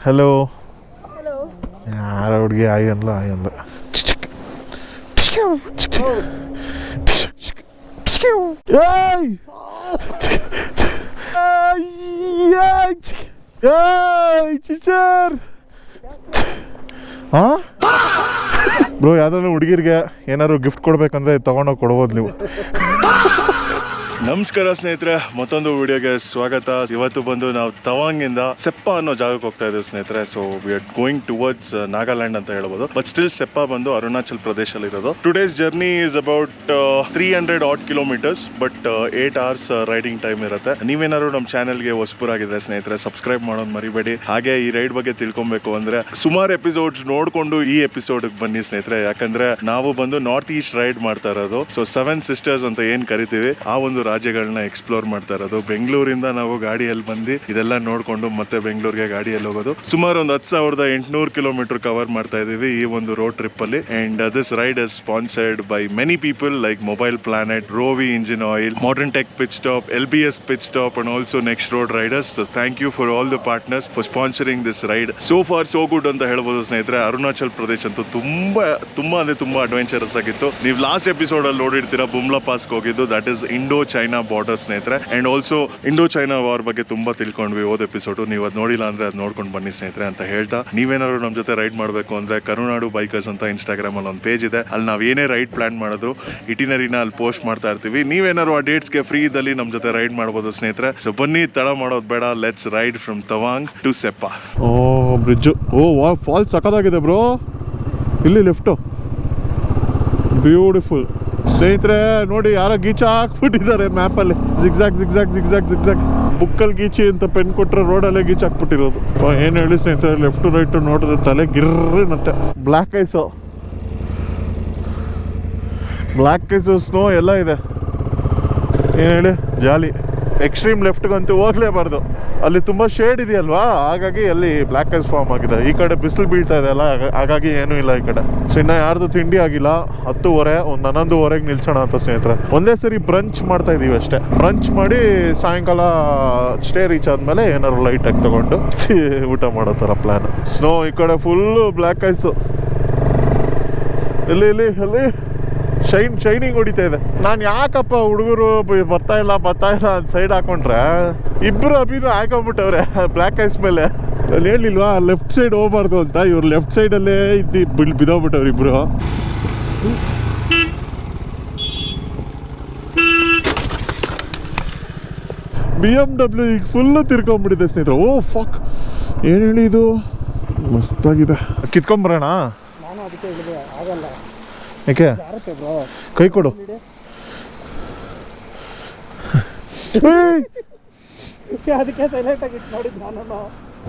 Hello. ಯಾರ ಹುಡುಗಿ ಆಯ್ ಅಂದ್ಲು ಬ್ರೋ ಯಾವ್ದಾದ್ರು ಹುಡುಗಿರಿಗೆ ಏನಾದ್ರು ಗಿಫ್ಟ್ ಕೊಡ್ಬೇಕಂದ್ರೆ ತಗೊಂಡೋಗಿ ಕೊಡ್ಬೋದು ನೀವು. ನಮಸ್ಕಾರ ಸ್ನೇಹಿತರೆ, ಮತ್ತೊಂದು ವಿಡಿಯೋಗೆ ಸ್ವಾಗತ. ಇವತ್ತು ಬಂದು ನಾವು ತವಾಂಗಿಂದ ಸೆಪ್ಪ ಅನ್ನೋ ಜಾಗಕ್ಕೆ ಹೋಗ್ತಾ ಇದ್ದೀವಿ ಸ್ನೇಹಿತರೆ. So we are going towards Nagaland ಅಂತ ಹೇಳ್ಬೋದು, ಬಟ್ ಸ್ಟಿಲ್ ಸೆಪ್ಪ ಬಂದು ಅರುಣಾಚಲ್ ಪ್ರದೇಶಲ್ಲಿ ಇರೋದು. Today's journey is about 300 odd kilometers, but 8 hours riding time ಇರುತ್ತೆ. ನೀವೇನಾದ್ರು ನಮ್ಮ ಚಾನೆಲ್ಗೆ ಹೊಸಬರಾಗಿದ್ರೆ ಸ್ನೇಹಿತರೆ ಸಬ್ಸ್ಕ್ರೈಬ್ ಮಾಡೋದು ಮರಿಬೇಡಿ. ಹಾಗೆ ಈ ರೈಡ್ ಬಗ್ಗೆ ತಿಳ್ಕೊಬೇಕು ಅಂದ್ರೆ ಸುಮಾರು ಎಪಿಸೋಡ್ಸ್ ನೋಡ್ಕೊಂಡು ಈ ಎಪಿಸೋಡ್ ಬನ್ನಿ ಸ್ನೇಹಿತರೆ, ಯಾಕಂದ್ರೆ ನಾವು ಬಂದು ನಾರ್ತ್ ಈಸ್ಟ್ ರೈಡ್ ಮಾಡ್ತಾ ಇರೋದು. ಸೊ 7 sisters ಅಂತ ಏನ್ ಕರಿತೀವಿ, ಆ ಒಂದು ರಾಜ್ಯಗಳನ್ನ ಎಕ್ಸ್ಪ್ಲೋರ್ ಮಾಡ್ತಾ ಇರೋದು. ಬೆಂಗಳೂರಿಂದ ನಾವು ಗಾಡಿಯಲ್ಲಿ ಬಂದು ಇದೆಲ್ಲ ನೋಡ್ಕೊಂಡು ಮತ್ತೆ ಬೆಂಗಳೂರಿಗೆ ಗಾಡಿಯಲ್ಲಿ ಹೋಗೋದು. ಸುಮಾರು ಒಂದು 10,800 kilometers ಕವರ್ ಮಾಡ್ತಾ ಇದೀವಿ ಈ ಒಂದು ರೋಡ್ ಟ್ರಿಪ್ ಅಲ್ಲಿ. And this ride is sponsored by many people like mobile planet, Rovi engine oil, modern tech pit stop, LBS pit stop and also next road riders. Thank you for all the partners for sponsoring this ride. So far so good ಅಂತ ಹೇಳ್ಬೋದು ಸ್ನೇಹಿತರೆ. ಅರುಣಾಚಲ್ ಪ್ರದೇಶ ಅಂತೂ ತುಂಬಾ adventurous ಆಗಿತ್ತು. ನೀವು last episode ಅಲ್ಲಿ ನೋಡಿರ್ತೀರಾ, ಬುಮ್ಲಾ ಪಾಸ್ಗೆ ಹೋಗಿದ್ದು. That is Indo China border ಸ್ನೇಹಿತರೆ. And also Indo China war ಬಗ್ಗೆ ತುಂಬಾ ತಿಳ್ಕೊಂಡ್ವಿ ಹೋದ ಎಪಿಸೋಡ್. ನೀವು ಅದು ನೋಡಿಲ್ಲ ಅಂದ್ರೆ ಅದು ನೋಡ್ಕೊಂಡು ಬನ್ನಿ ಸ್ನೇಹಿತರೆ ಅಂತ ಹೇಳ್ತಾ, ನೀವೇನಾದ್ರು ನಮ್ಮ ಜೊತೆ ರೈಡ್ ಮಾಡಬೇಕು ಅಂದ್ರೆ ಕರುನಾಡು ಬೈಕರ್ಸ್ ಅಂತ ಇನ್ಸ್ಟಾಗ್ರಾಮ್ ಅಲ್ಲಿ ಒಂದು ಪೇಜ್ ಇದೆ. ಅಲ್ಲಿ ನಾವು ಏನೇ ರೈಡ್ ಪ್ಲಾನ್ ಮಾಡಿದ್ರು ಇಟಿನರಿನ ಅಲ್ಲಿ ಪೋಸ್ಟ್ ಮಾಡ್ತಾ ಇರ್ತೀವಿ. ನೀವೇನಾದ್ರು ಆ ಡೇಟ್ಸ್ಗೆ ಫ್ರೀ ಇದ್ದಲ್ಲಿ ನಮ್ಮ ಜೊತೆ ರೈಡ್ ಮಾಡ್ಬೋದು ಸ್ನೇಹಿತರೆ. ಸೊ ಬನ್ನಿ, ತಡ ಮಾಡೋದು ಬೇಡ, let's ride from Tawang to Seppa. Bridge falls ಸಖತ್ತಾಗಿದೆ ಬ್ರೋ. ಇಲ್ಲಿ ಲೆಫ್ಟು ಬ್ಯೂಟಿಫುಲ್ ಸ್ನೇಹಿತರೆ. ನೋಡಿ, ಯಾರೋ ಗೀಚ ಹಾಕ್ಬಿಟ್ಟಿದ್ದಾರೆ ಮ್ಯಾಪಲ್ಲಿ. ಜಿಗ್ಜಾಗ್ ಬುಕ್ಕಲ್ಲಿ ಗೀಚಿ ಅಂತ ಪೆನ್ ಕೊಟ್ಟರೆ ರೋಡಲ್ಲೇ ಗೀಚ್ ಹಾಕ್ಬಿಟ್ಟಿರೋದು. ಏನು ಹೇಳಿ ಸ್ನೇಹಿತರೆ, ಲೆಫ್ಟ್ ರೈಟ್ ನೋಡಿದ್ರೆ ತಲೆ ಗಿರ್ರನತ್ತೆ. ಬ್ಲ್ಯಾಕ್ ಐಸು ಸ್ನೋ ಎಲ್ಲ ಇದೆ. ಏನು ಹೇಳಿ, ಜಾಲಿ. ಎಕ್ಸ್ಟ್ರೀಮ್ ಲೆಫ್ಟ್ಗಂತೂ ಹೋಗ್ಲೇಬಾರ್ದು, ಅಲ್ಲಿ ತುಂಬ ಶೇಡ್ ಇದೆಯಲ್ವಾ, ಹಾಗಾಗಿ ಅಲ್ಲಿ ಬ್ಲ್ಯಾಕ್ ಐಸ್ ಫಾರ್ಮ್ ಆಗಿದೆ. ಈ ಕಡೆ ಬಿಸಿಲು ಬೀಳ್ತಾ ಇದೆ ಅಲ್ಲ, ಹಾಗಾಗಿ ಏನೂ ಇಲ್ಲ ಈ ಕಡೆ. ಸೊ ಇನ್ನು ಯಾರ್ದು ತಿಂಡಿ ಆಗಿಲ್ಲ. 10:30 ಒಂದು 11:30 ನಿಲ್ಸೋಣ ಅಂತ ಸ್ನೇಹಿತರೆ. ಒಂದೇ ಸರಿ ಬ್ರಂಚ್ ಮಾಡ್ತಾ ಇದೀವಿ ಅಷ್ಟೇ. ಬ್ರಂಚ್ ಮಾಡಿ ಸಾಯಂಕಾಲ ಸ್ಟೇ ರೀಚ್ ಆದ್ಮೇಲೆ ಏನಾದ್ರು ಲೈಟ್ ಆಗಿ ತಗೊಂಡು ಊಟ ಮಾಡೋ ಥರ ಪ್ಲಾನ್. ಸ್ನೋ ಈ ಕಡೆ ಫುಲ್ಲು ಬ್ಲ್ಯಾಕ್ ಐಸು. ಇಲ್ಲಿ ಶೈನಿಂಗ್ ಹೊಡಿತಾ ಇದೆ. ನಾನು ಯಾಕಪ್ಪ ಹುಡುಗರು ಬರ್ತಾ ಇಲ್ಲ ಅಂತ ಸೈಡ್ ಹಾಕೊಂಡ್ರೆ ಇಬ್ರು ಅಭಿನೂ ಹಾಕೊಂಡ್ಬಿಟ್ಟವ್ರೆ ಬ್ಲ್ಯಾಕ್ ಐಸ್ ಮೇಲೆ. ಅಲ್ಲಿ ಹೇಳಿಲ್ವಾ ಲೆಫ್ಟ್ ಸೈಡ್ ಹೋಗ್ಬಾರ್ದು ಅಂತ, ಇವ್ರು ಲೆಫ್ಟ್ ಸೈಡಲ್ಲೇ ಬಿದ್ದೋಗ್ಬಿಟ್ಟವ್ರು ಇಬ್ರು. BMW ಈಗ ಫುಲ್ಲು ತಿರ್ಕೊಂಡ್ಬಿಟ್ಟಿದೆ ಸ್ನೇಹಿತರೆ. ಓ ಫಕ್, ಏನು ಹೇಳಿ ಇದು ಮಸ್ತಾಗಿದೆ. ಕಿತ್ಕೊಂಬರೋಣ. ಯಾಕೆ ಕೈ ಕೊಡು.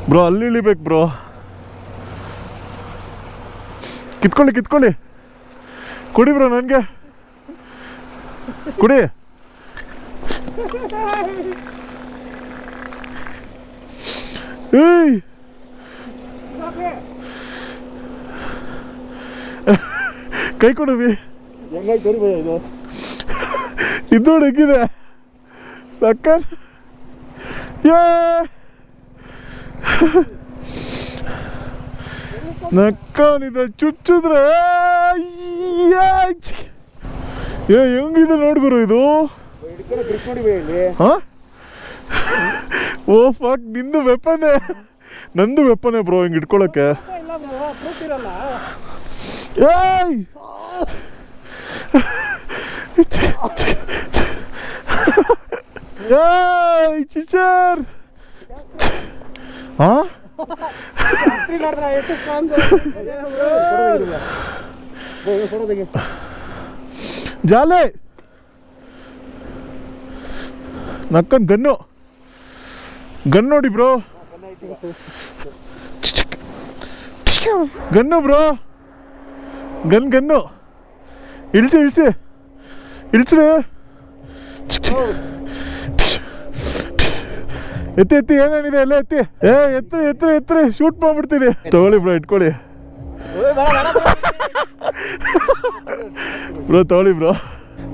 ಬ್ರೋ ಅಲ್ಲಿ ಇಳಿಬೇಕು ಬ್ರೋ. ಕಿತ್ಕೊಳ್ಳಿ ಕುಡಿ ಬ್ರೋ, ನನಗೆ ಕುಡಿ. ಕೈ ಕೊಡು ಬಿ. ಇದು ಹೆಂಗಿದೆ ಸಕ್ಕರ್. ನಕ್ಕವನಿದ ಚುಚ್ಚಿದ್ರೆ ಹೆಂಗಿದೆ ನೋಡ್ಗುರು ಇದು. ಓ ಫಕ್, ನಿಂದು ವೆಪನೇ ನಂದು ವೆಪನೇ ಬ್ರೋ ಹಿಂಗೆ ಇಟ್ಕೊಳಕ್ಕೆ. ಚಿಚರ್ ಜಾಲೆ ನಕ್ಕನ್ ಗನ್ನು ನೋಡಿ ಬ್ರೋ. ಗನ್ನು ಬ್ರೋ, ಗನ್ನು ಇಳಿಸ್ರಿ. ಎತ್ತಿ ಏನೇನಿದೆ ಎಲ್ಲ ಎತ್ತಿ. ಎತ್ತಿ ಶೂಟ್ ಮಾಡ್ಬಿಡ್ತೀನಿ. ತಗೊಳ್ಳಿ ಬ್ರೋ, ಇಟ್ಕೊಳ್ಳಿ ಬ್ರೋ, ತಗೊಳ್ಳಿ ಬ್ರೋ.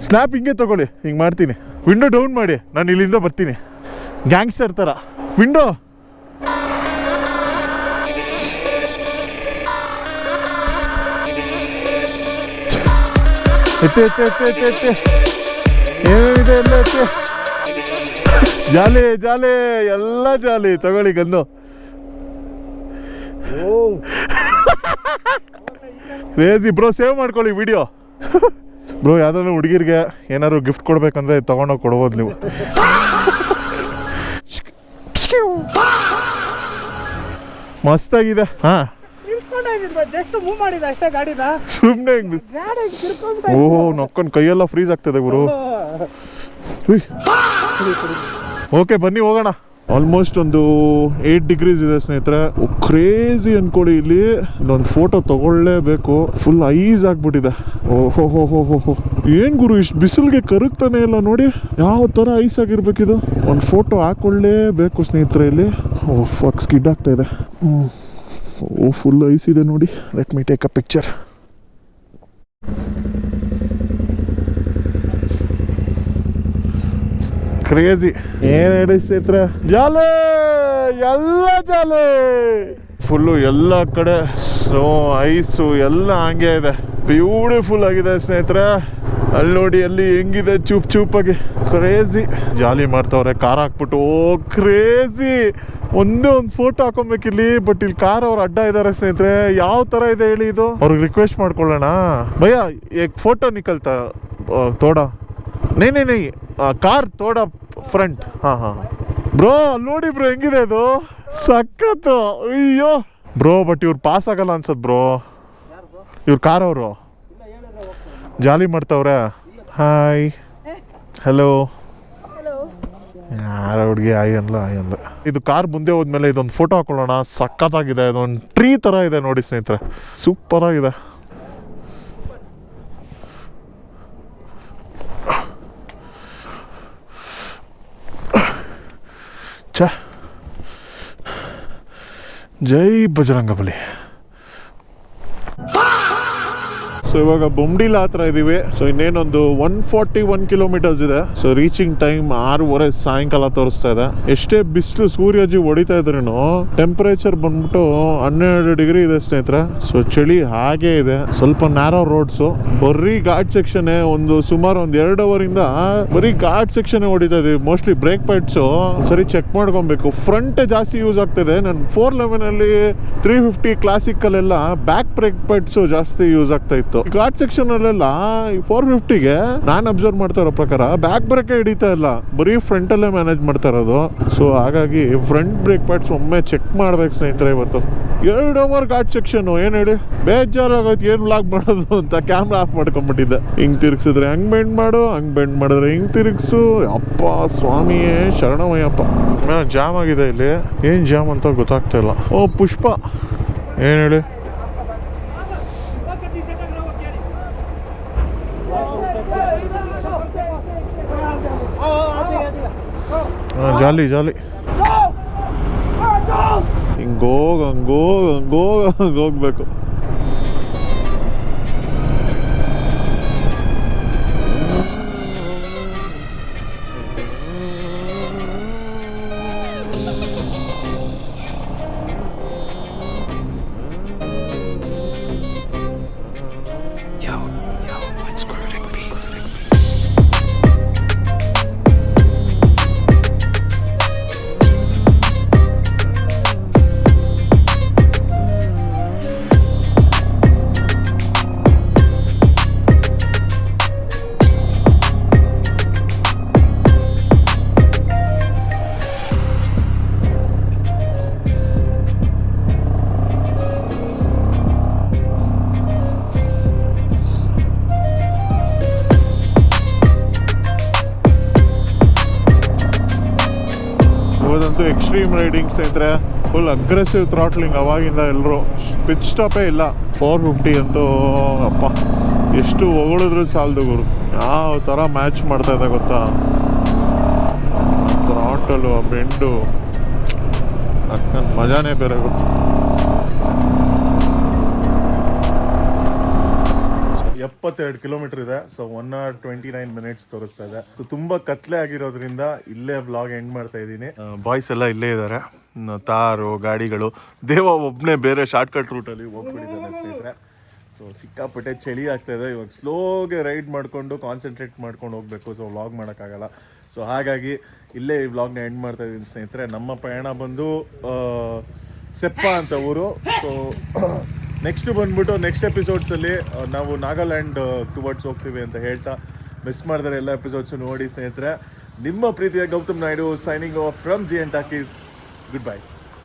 ಸ್ನ್ಯಾಪ್ ಹಿಂಗೆ ತಗೊಳ್ಳಿ, ಹಿಂಗೆ ಮಾಡ್ತೀನಿ. ವಿಂಡೋ ಡೌನ್ ಮಾಡಿ, ನಾನು ಇಲ್ಲಿಂದ ಬರ್ತೀನಿ ಗ್ಯಾಂಗ್ಸ್ಟರ್ ಥರ. ವಿಂಡೋ ಎತ್ತೆ ಏನೇನಿದೆ ಎಲ್ಲ ಎತ್ತೆ. ಜಾಲಿ ಜಾಲಿ ಎಲ್ಲ ಜಾಲಿ. ತಗೊಳ್ಳಿ ಗಂದು. Crazy bro. ಸೇವ್ ಮಾಡ್ಕೊಳ್ಳಿ ವಿಡಿಯೋ ಬ್ರೋ. ಯಾವ್ದಾದ್ರು ಹುಡುಗಿರಿಗೆ ಏನಾದ್ರು ಗಿಫ್ಟ್ ಕೊಡ್ಬೇಕಂದ್ರೆ ತಗೊಂಡೋಗಿ ಕೊಡ್ಬೋದು ನೀವು. ಮಸ್ತಾಗಿದೆ. ಹಾ ಸುಮ್ಮನೆ ಓಹೋ ನಕ್ಕೊಂಡು ಕೈಯೆಲ್ಲ ಫ್ರೀಸ್ ಆಗ್ತದೆ ಗುರು. ಓಕೆ ಬನ್ನಿ ಹೋಗೋಣ. ಆಲ್ಮೋಸ್ಟ್ ಒಂದು 8 ಡಿಗ್ರೀಸ್ ಇದೆ ಸ್ನೇಹಿತರೆ. ಕ್ರೇಜಿ ಅನ್ಕೊಳ್ಳಿ. ಇಲ್ಲಿ ಒಂದು ಫೋಟೋ ತಗೊಳ್ಳೇಬೇಕು. ಫುಲ್ ಐಸ್ ಆಗ್ಬಿಟ್ಟಿದೆ. ಓಹೋ ಹೋ ಹೋ ಹೋ ಹೋ. ಏನ್ ಗುರು ಇಷ್ಟು ಬಿಸಿಲಿಗೆ ಕರಗ್ತಾನೆ ಇಲ್ಲ ನೋಡಿ. ಯಾವ ತರ ಐಸ್ ಆಗಿರ್ಬೇಕಿದು. ಒಂದು ಫೋಟೋ ಹಾಕೊಳ್ಳೇಬೇಕು ಸ್ನೇಹಿತರೆ. ಇಲ್ಲಿ ಫಕ್ ಸ್ಕಿಡ್ ಆಗ್ತಾ ಇದೆ. ಓ ಫುಲ್ ಐಸ್ ಇದೆ ನೋಡಿ. Let me take a picture. Crazy. ಏನ್ ಹೇಳಿ ಸ್ನೇಹಿತರೆ, ಜಾಲೆ ಎಲ್ಲ ಜಾಲೆ. ಫುಲ್ಲು ಎಲ್ಲ ಕಡೆ ಸ್ನೋ ಐಸು ಎಲ್ಲ ಹಂಗೆ ಇದೆ. ಬ್ಯೂಟಿಫುಲ್ ಆಗಿದೆ ಸ್ನೇಹಿತರೆ. ಅಲ್ಲಿ ನೋಡಿ ಅಲ್ಲಿ ಹೆಂಗಿದೆ ಚೂಪ್ ಚೂಪಾಗಿ. ಕ್ರೇಜಿ ಜಾಲಿ ಮಾಡ್ತವ್ರೆ. ಕಾರ್ ಹಾಕ್ಬಿಟ್ಟು ಓ ಕ್ರೇಜಿ. ಒಂದೇ ಒಂದು ಫೋಟೋ ಹಾಕೊಬೇಕಿಲ್ಲಿ. ಬಟ್ ಇಲ್ಲಿ ಕಾರ್ ಅವ್ರು ಅಡ್ಡ ಇದ್ದಾರೆ ಸ್ನೇಹಿತರೆ. ಯಾವ ತರ ಇದೆ ಹೇಳಿ ಇದು. ಅವ್ರಿಗೆ ರಿಕ್ವೆಸ್ಟ್ ಮಾಡ್ಕೊಳ್ಳೋಣ. ಭಯ್ಯ ಏಕ್ ಫೋಟೋ ನಿಕಲ್ತಾ ತೋಡಾ. ನೈ ನೈ ನೈ ಕಾರ್ ತೋಡಾ ಫ್ರಂಟ್. ಹಾ ಬ್ರೋ ಅಲ್ಲಿ ನೋಡಿ ಬ್ರೋ ಹೆಂಗಿದೆ ಅದು. ಸಖತ್ತು. ಅಯ್ಯೋ ಬ್ರೋ ಬಟ್ ಇವ್ರು ಪಾಸ್ ಆಗಲ್ಲ ಅನ್ಸತ್ ಬ್ರೋ. ಇವ್ರು ಕಾರ್ ಅವರು ಜಾಲಿ ಮಾಡ್ತವ್ರೆ. Hi hello. ಯಾರ ಹುಡುಗಿ ಆಯ್ ಅನ್ಲ. ಇದು ಕಾರ್ ಮುಂದೆ ಹೋದ್ಮೇಲೆ ಇದೊಂದು ಫೋಟೋ ಹಾಕೊಳ್ಳೋಣ. ಸಖತ್ತಾಗಿದೆ. ಇದೊಂದು ಟ್ರೀ ತರ ಇದೆ ನೋಡಿ ಸ್ನೇಹಿತರೆ. ಸೂಪರ್ ಆಗಿದೆ. ಜೈ ಬಜರಂಗಬಲಿ. ಸೊ ಇವಾಗ ಬೊಂಬಡಿಲ ಹತ್ರ ಇದೀವಿ. ಸೊ ಇನ್ನೇನೊಂದು 141 ಕಿಲೋಮೀಟರ್ಸ್ ಇದೆ. ಸೊ ರೀಚಿಂಗ್ ಟೈಮ್ 6:30 ಸಾಯಂಕಾಲ ತೋರಿಸ್ತಾ ಇದೆ. ಎಷ್ಟೇ ಬಿಸಿಲು ಸೂರ್ಯಜಿ ಹೊಡಿತಾ ಇದ್ರೂ ಟೆಂಪರೇಚರ್ ಬಂದ್ಬಿಟ್ಟು 12 ಡಿಗ್ರಿ ಇದೆ ಸ್ನೇಹಿತರೆ. ಸೊ ಚಳಿ ಹಾಗೆ ಇದೆ. ಸ್ವಲ್ಪ ನ್ಯಾರೋ ರೋಡ್ಸು. ಬರೀ ಘಾಟ್ ಸೆಕ್ಷನ್. ಸುಮಾರು ಒಂದು 2 ಅವರಿಂದ ಬರೀ ಘಾಟ್ ಸೆಕ್ಷನ್ ಹೊಡಿತಾ ಇದೀವಿ. ಮೋಸ್ಟ್ಲಿ ಬ್ರೇಕ್ ಪ್ಯಾಡ್ಸು ಸರಿ ಚೆಕ್ ಮಾಡ್ಕೊಬೇಕು. ಫ್ರಂಟ್ ಜಾಸ್ತಿ ಯೂಸ್ ಆಗ್ತದೆ. ನಾನು 411 ಅಲ್ಲಿ 350 ಕ್ಲಾಸಿಕ್ ಅಲ್ಲೆಲ್ಲ ಬ್ಯಾಕ್ ಬ್ರೇಕ್ ಪ್ಯಾಡ್ಸು ಜಾಸ್ತಿ ಯೂಸ್ ಆಗ್ತಾ ಇತ್ತು. ಘಾಟ್ ಸೆಕ್ಷನ್ ಅಲ್ಲೆಲ್ಲ 450ಗೆ ನಾನು ಅಬ್ಸರ್ವ್ ಮಾಡ್ತಾ ಇರೋ ಪ್ರಕಾರ ಬ್ಯಾಕ್ ಬ್ರೇಕ್ ಹಿಡಿತಾ ಇಲ್ಲ. ಬರೀ ಫ್ರಂಟ್ ಅಲ್ಲೇ ಮ್ಯಾನೇಜ್ ಮಾಡ್ತಾ ಇರೋದು. ಸೊ ಹಾಗಾಗಿ ಫ್ರಂಟ್ ಬ್ರೇಕ್ ಪ್ಯಾಡ್ಸ್ ಒಮ್ಮೆ ಚೆಕ್ ಮಾಡ್ಬೇಕು ಸ್ನೇಹಿತರೆ. ಇವತ್ತು 2 ಅವರ್ ಘಾಟ್ ಸೆಕ್ಷನ್. ಏನ್ ಹೇಳಿ ಬೇಜಾರಾಗೋಯ್ತು. ಏನ್ ವ್ಲಾಗ್ ಮಾಡೋದು ಅಂತ ಕ್ಯಾಮ್ರಾ ಆಫ್ ಮಾಡ್ಕೊಂಡ್ಬಿಟ್ಟಿದ್ದೆ. ಹಿಂಗ್ ತಿರ್ಗಿಸಿದ್ರೆ ಹಂಗ್ ಬೆಂಡ್ ಮಾಡು, ಹಂಗ್ ಬೆಂಡ್ ಮಾಡಿದ್ರೆ ಹಿಂಗ್ ತಿರ್ಗಿಸು. ಅಪ್ಪ ಸ್ವಾಮಿಯೇ ಶರಣಮಯ್ಯಪ್ಪ. ಜಾಮ್ ಆಗಿದೆ ಇಲ್ಲಿ. ಏನ್ ಜಾಮ್ ಅಂತ ಗೊತ್ತಾಗ್ತಾ ಇಲ್ಲ. ಓ ಪುಷ್ಪ ಏನ್ ಹೇಳಿ. ಜಾಲಿ ಜಾಲಿ. ಹಂಗೋಗ್ಬೇಕು. ಎಕ್ಸ್ಟ್ರೀಮ್ ರೈಡಿಂಗ್ ಸ್ನೇಹಿತರೆ. Full aggressive ಥ್ರಾಟ್ಲಿಂಗ್. ಅವಾಗಿಂದ ಎಲ್ಲರೂ ಪಿಚ್ ಸ್ಟಾಪೇ ಇಲ್ಲ. 450 ಅಂತೂ ಅಪ್ಪ ಎಷ್ಟು ಹೊಗಳಿದ್ರು ಸಾಲದು ಗುರು. ಯಾವ ಥರ ಮ್ಯಾಚ್ ಮಾಡ್ತಾ ಇದೆ ಗೊತ್ತಾ. ಥ್ರಾಟಲು ಬೆಂಡು ಅಕ್ಕನ ಮಜಾನೇ ಬೇರೆ ಗೊತ್ತು. 72 ಕಿಲೋಮೀಟರ್ ಇದೆ. ಸೊ 1 hour 29 minutes ತೋರಿಸ್ತಾ ಇದೆ. ಸೊ ತುಂಬಾ ಕತ್ಲೆ ಆಗಿರೋದ್ರಿಂದ ಇಲ್ಲೇ ವ್ಲಾಗ್ ಎಂಡ್ ಮಾಡ್ತಾ ಇದ್ದೀನಿ. ಬಾಯ್ಸ್ ಎಲ್ಲ ಇಲ್ಲೇ ಇದ್ದಾರೆ. ತಾರು ಗಾಡಿಗಳು. ದೇವ ಒಬ್ಬನೇ ಬೇರೆ ಶಾರ್ಟ್ ಕಟ್ ರೂಟಲ್ಲಿ ಹೋಗ್ಬಿಟ್ಟಿದ್ದಾನೆ ಸ್ನೇಹಿತರೆ. ಸೊ ಸಿಕ್ಕಾಪಟ್ಟೆ ಚಳಿ ಆಗ್ತಾಯಿದೆ. ಇವಾಗ ಸ್ಲೋಗೆ ರೈಡ್ ಮಾಡಿಕೊಂಡು ಕಾನ್ಸಂಟ್ರೇಟ್ ಮಾಡ್ಕೊಂಡು ಹೋಗಬೇಕು. ಸೊ ವ್ಲಾಗ್ ಮಾಡೋಕ್ಕಾಗಲ್ಲ. ಸೊ ಹಾಗಾಗಿ ಇಲ್ಲೇ ಈ ವ್ಲಾಗ್ನ ಎಂಡ್ ಮಾಡ್ತಾ ಇದ್ದೀನಿ ಸ್ನೇಹಿತರೆ. ನಮ್ಮ ಪಯಣ ಬಂದು ಸೆಪ್ಪ ಅಂತ ಊರು. ಸೊ ನೆಕ್ಸ್ಟ್ ಬಂದ್ಬಿಟ್ಟು ನೆಕ್ಸ್ಟ್ ಎಪಿಸೋಡ್ಸಲ್ಲಿ ನಾವು ನಾಗಾಲ್ಯಾಂಡ್ ಟುವರ್ಡ್ಸ್ ಹೋಗ್ತೀವಿ ಅಂತ ಹೇಳ್ತಾ, ಮಿಸ್ ಮಾಡಿದ್ರೆ ಎಲ್ಲ ಎಪಿಸೋಡ್ಸು ನೋಡಿ ಸ್ನೇಹಿತರೆ. ನಿಮ್ಮ ಪ್ರೀತಿಯ Gautam Naidu signing off from G N talkies. Good bye.